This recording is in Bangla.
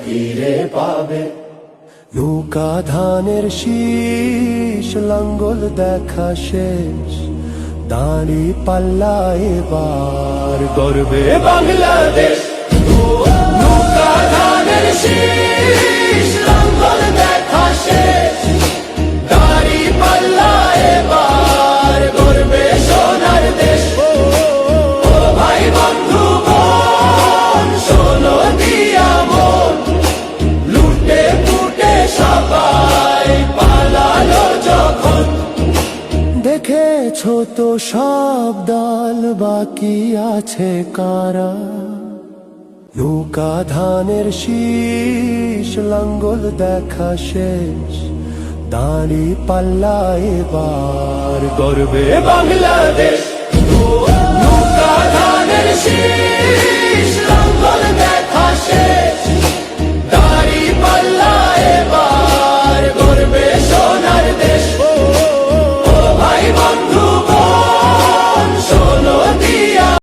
ফিরে পাবে। নৌকা ধানের শীষ, লাঙ্গল দেখা শেষ, দাঁড়ি পাল্লা এবার গর্বে বাংলাদেশ। নৌকা ধানের শীষ, লাঙ্গল দেখা শেষ, দাড়ি পাল্লা এবার গর্বে সোনার দেশ। ও ভাই বন্ধু বোন, শোনো দিয়া মন, লুটে পুটে সবাই পালালো যখন। দেখেছো তো সব দল, বাকি আছে কারা? নৌকা ধানের শীষ, লাঙ্গল দেখা শেষ, দাঁড়ি পাল্লা এবার গর্বে বাংলাদেশ। নৌকা ধানের শীষ, লাঙ্গল দেখা শেষ,